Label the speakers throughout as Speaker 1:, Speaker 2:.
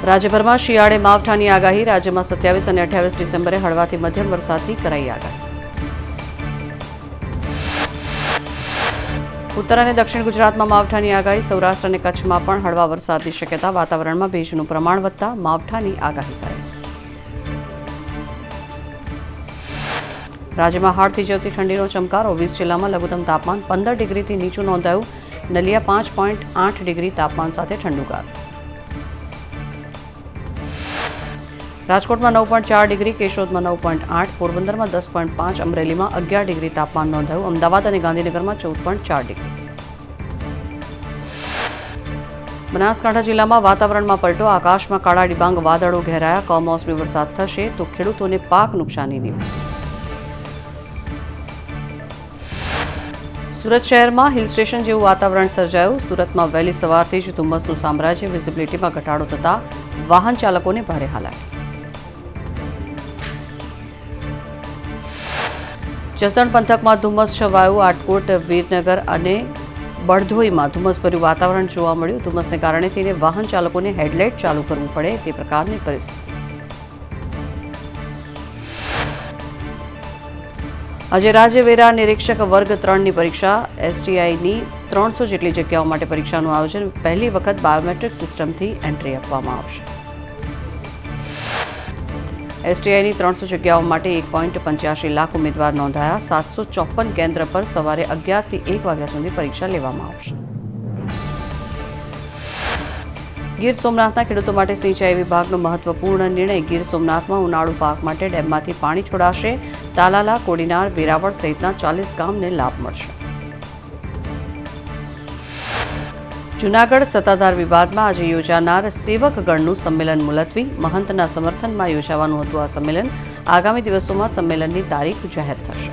Speaker 1: રાજ્યભરમાં શિયાળે માવઠાની આગાહી. રાજ્યમાં 27 અને 28 ડિસેમ્બરે હળવાથી મધ્યમ વરસાદની કરાઈ આગાહી. ઉત્તર અને દક્ષિણ ગુજરાતમાં માવઠાની આગાહી. સૌરાષ્ટ્ર અને કચ્છમાં પણ હળવા વરસાદની શક્યતા. વાતાવરણમાં ભેજનું પ્રમાણ વધતા માવઠાની આગાહી કરાઈ. રાજ્યમાં હાડ થીજવતી ઠંડીનો ચમકારો. 20 જિલ્લામાં લઘુત્તમ તાપમાન 15 ડિગ્રીથી નીચું નોંધાયું. નલિયા 5.8 ડિગ્રી તાપમાન સાથે ઠંડુગાર. રાજકોટમાં 9.4 ડિગ્રી, કેશોદમાં 9.8, પોરબંદરમાં 10.5, અમરેલીમાં 11 ડિગ્રી તાપમાન નોંધાયું. અમદાવાદ અને ગાંધીનગરમાં 14.4 ડિગ્રી. બનાસકાંઠા જિલ્લામાં વાતાવરણમાં પલટો. આકાશમાં કાળા ડિબાંગ વાદળો ઘેરાયા. કમોસમી વરસાદ થશે તો ખેડૂતોને પાક નુકસાનીની ભીતિ. સુરત શહેરમાં હિલ સ્ટેશન જેવું વાતાવરણ સર્જાયું. સુરતમાં વહેલી સવારથી જ ધુમ્મસનું સામ્રાજ્ય. વિઝિબિલિટીમાં ઘટાડો થતા વાહન ચાલકોને ભારે હાલાકી. જસદણ પંથકમાં ધુમ્મસ છવાયું. આટકોટ, વીરનગર અને બળધોઈમાં ધુમ્મસભર્યું વાતાવરણ જોવા મળ્યું. ધુમ્મસને કારણે થઈને વાહન ચાલકોને હેડલાઇટ ચાલુ કરવું પડે તે પ્રકારની પરિસ્થિતિ. આજે રાજ્ય વેરા નિરીક્ષક વર્ગ 3ની પરીક્ષા. એસટીઆઈની 300 જેટલી જગ્યાઓ માટે પરીક્ષાનું આયોજન. પહેલી વખત બાયોમેટ્રિક સિસ્ટમથી એન્ટ્રી આપવામાં આવશે. એસટીઆઈની 300 જગ્યાઓ માટે 1.85 લાખ ઉમેદવાર નોંધાયા. 754 કેન્દ્ર પર સવારે 11 થી 1 વાગ્યા સુધી પરીક્ષા લેવામાં આવશે. ગીર સોમનાથના ખેડૂતો માટે સિંચાઈ વિભાગનો મહત્વપૂર્ણ નિર્ણય. ગીર સોમનાથમાં ઉનાળુ પાક માટે ડેમમાંથી પાણી છોડાશે. તાલાલા, કોડીનાર, વેરાવળ સહિતના 40 ગામને લાભ મળશે. જૂનાગઢ સત્તાધાર વિવાદમાં આજે યોજાનાર સેવકગણનું સંમેલન મુલતવી. મહંતના સમર્થનમાં યોજાવાનું હતું આ સંમેલન. આગામી દિવસોમાં સંમેલનની તારીખ જાહેર થશે.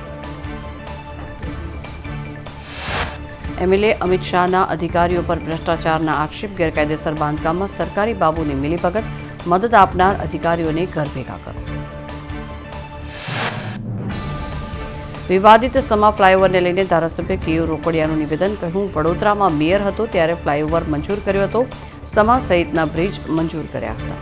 Speaker 1: એમએલએ અમિત શાહના અધિકારીઓ પર ભ્રષ્ટાચારના આક્ષેપ. ગેરકાયદેસર બાંધકામમાં સરકારી બાબુની મિલીભગત. મદદ આપનાર અધિકારીઓને ઘર ભેગા કરો. વિવાદિત સમા ફ્લાયઓવરને લઈને ધારાસભ્ય કેયુ રોકડિયાનું નિવેદન. કહ્યું, વડોદરામાં મેયર હતો ત્યારે ફ્લાયઓવર મંજૂર કર્યો હતો. સમા સહિતના બ્રિજ મંજૂર કર્યા હતા.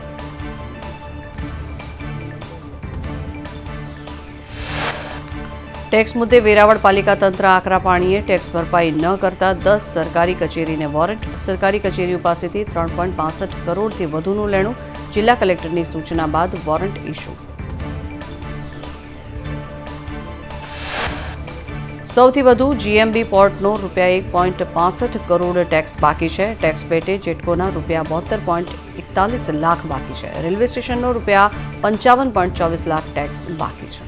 Speaker 1: ટેક્સ મુદ્દે વેરાવળ પાલિકા તંત્ર આકરા પાણીએ. ટેક્સ ભરપાઈ ન કરતા 10 સરકારી કચેરીને વોરંટ. સરકારી કચેરીઓ પાસેથી 3.65 કરોડથી વધુનું લેણું. જિલ્લા કલેક્ટરની સૂચના બાદ વોરંટ ઇસ્યુ. સૌથી વધુ જીએમબી પોર્ટનો ₹1.65 કરોડ ટેક્સ બાકી છે. ટેક્સ પેટે જેટકોના ₹72.41 લાખ બાકી છે. રેલવે સ્ટેશનનો ₹55.24 લાખ ટેક્સ બાકી છે.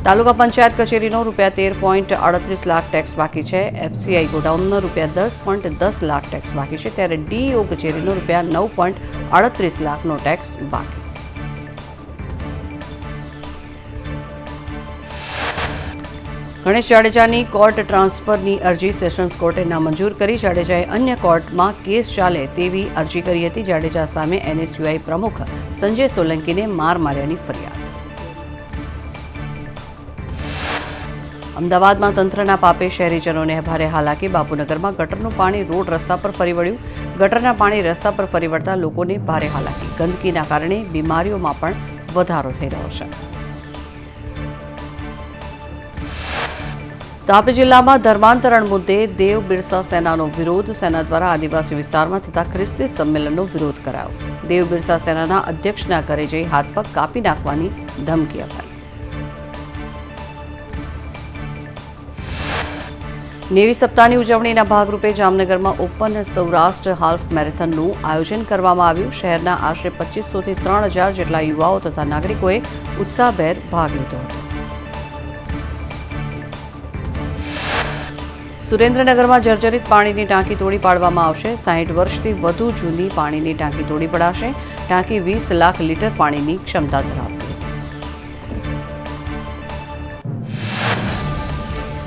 Speaker 1: તાલુકા પંચાયત કચેરીનો ₹13.38 લાખ ટેક્સ બાકી છે. એફસીઆઈ ગોડાઉનનો ₹10.10 લાખ ટેક્સ બાકી છે. ત્યારે ડીઈઓ કચેરીનો ₹9.38 લાખનો ટેક્સ બાકી. ગણેશ જાડેજાની કોર્ટ ટ્રાન્સફરની અરજી સેશન્સ કોર્ટે નામંજૂર કરી. જાડેજાએ અન્ય કોર્ટમાં કેસ ચાલે તેવી અરજી કરી હતી. જાડેજા સામે એનએસયુઆઈ પ્રમુખ સંજય સોલંકીને માર માર્યાની ફરિયાદ. અમદાવાદમાં તંત્રના પાપે શહેરીજનોને ભારે હાલાકી. બાપુનગરમાં ગટરનું પાણી રોડ રસ્તા પર ફરી વળ્યું. ગટરના પાણી રસ્તા પર ફરી વળતા લોકોને ભારે હાલાકી. ગંદકીના કારણે બીમારીઓમાં પણ વધારો થઈ રહ્યો છે. તાપી જિલ્લામાં ધર્માંતરણ મુદ્દે દેવ બિરસા સેનાનો વિરોધ. સેના દ્વારા આદિવાસી વિસ્તારમાં થતા ખ્રિસ્તી સંમેલનનો વિરોધ કરાયો. દેવ બિરસા સેનાના અધ્યક્ષના ઘરે જઈ હાથ પગ કાપી નાખવાની ધમકી અપાઈ. નેવી સપ્તાહની ઉજવણીના ભાગરૂપે જામનગરમાં ઓપન સૌરાષ્ટ્ર હાલ્ફ મેરેથોનનું આયોજન કરવામાં આવ્યું. શહેરના આશરે 2500 થી 3000 જેટલા યુવાઓ તથા નાગરિકોએ ઉત્સાહભેર ભાગ લીધો હતો. સુરેન્દ્રનગરમાં જર્જરિત પાણીની ટાંકી તોડી પાડવામાં આવશે. 60 વર્ષથી વધુ જૂની પાણીની ટાંકી તોડી પડાશે. ટાંકી 20 લાખ લીટર પાણીની ક્ષમતા ધરાવતી હતી.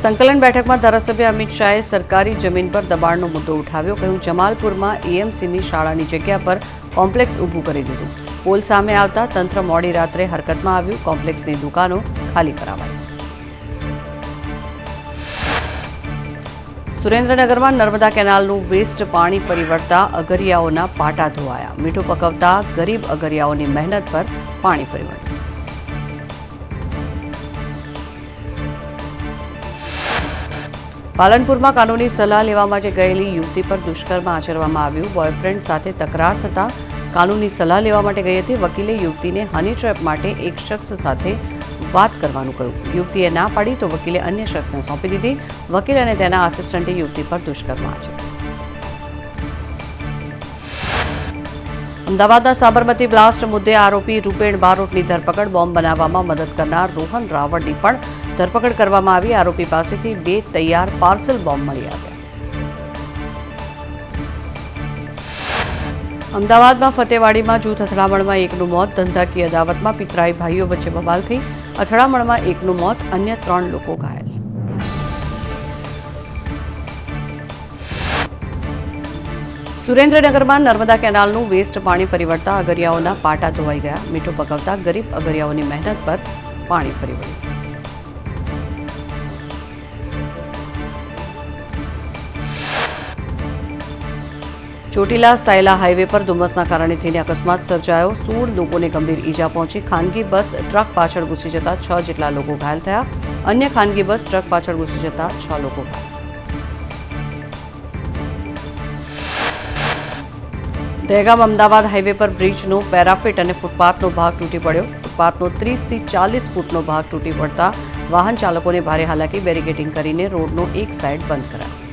Speaker 1: સંકલન બેઠકમાં ધારાસભ્ય અમિત શાહે સરકારી જમીન પર દબાણનો મુદ્દો ઉઠાવ્યો. કહ્યું, જમાલપુરમાં એએમસીની શાળાની જગ્યા પર કોમ્પ્લેક્સ ઊભું કરી દીધું. પોલ સામે આવતા તંત્ર મોડી રાત્રે હરકતમાં આવ્યું. કોમ્પ્લેક્સની દુકાનો ખાલી કરાવાઈ. સુરેન્દ્રનગરમાં નર્મદા કેનાલનું વેસ્ટ પાણી ફરી વળતા અગરિયાઓના પાટા ધોવાયા. મીઠું પકવતા ગરીબ અગરિયાઓની મહેનત પર પાણી ફરી વળ્યું. પાલનપુરમાં કાનૂની સલાહ લેવા માટે ગયેલી યુવતી પર દુષ્કર્મ આચરવામાં આવ્યું. બોયફ્રેન્ડ સાથે તકરાર થતાં કાનૂની સલાહ લેવા માટે ગઈ હતી. વકીલે યુવતીને હની ટ્રેપ માટે એક શખ્સ સાથે વાત કરવાનું કહ્યું. યુવતીએ ના પાડી તો વકીલે અન્ય શખ્સને સોંપી દીધી. વકીલ અને તેના આસિસ્ટન્ટે યુવતી પર દુષ્કર્મ આચર્યું. અમદાવાદના સાબરમતી બ્લાસ્ટ મુદ્દે આરોપી રૂપેણ બારોટની ધરપકડ. બોમ્બ બનાવવામાં મદદ કરનાર રોહન રાવળની પણ ધરપકડ કરવામાં આવી. આરોપી પાસેથી 2 તૈયાર પાર્સલ બોમ્બ મળી આવ્યા. અમદાવાદમાં ફતેવાડીમાં જૂથ અથડામણમાં એકનું મોત. ધંધાકીય અદાવતમાં પિતરાઈ ભાઈઓ વચ્ચે બબાલ થઈ. અથડામણમાં એકનું મોત, અન્ય 3 લોકો ઘાયલ. સુરેન્દ્રનગરમાં નર્મદા કેનાલનું વેસ્ટ પાણી ફરી વળતા અગરિયાઓના પાટા ધોવાઈ ગયા. મીઠું પકવતા ગરીબ અગરિયાઓની મહેનત પર પાણી ફરી વળ્યું. ચોટીલા સાયલા હાઈવે પર ધુમ્મસના કારણે થઈને અકસ્માત સર્જાયો. 16 લોકોને ગંભીર ઈજા પહોંચી. ખાનગી બસ ટ્રક પાછળ ઘૂસી જતા 6 જેટલા લોકો ઘાયલ થયા. અન્ય ખાનગી બસ ટ્રક પાછળ ઘૂસી જતા 6 લોકો ઘાયલ. દહેગામ અમદાવાદ હાઈવે પર બ્રિજનો પેરાફિટ અને ફૂટપાથનો ભાગ તૂટી પડ્યો. ફૂટપાથનો 30 થી 40 ફૂટનો ભાગ તૂટી પડતા વાહન ચાલકોને ભારે હાલાકી. બેરિકેડિંગ કરીને રોડનો એક સાઈડ બંધ કરાયો.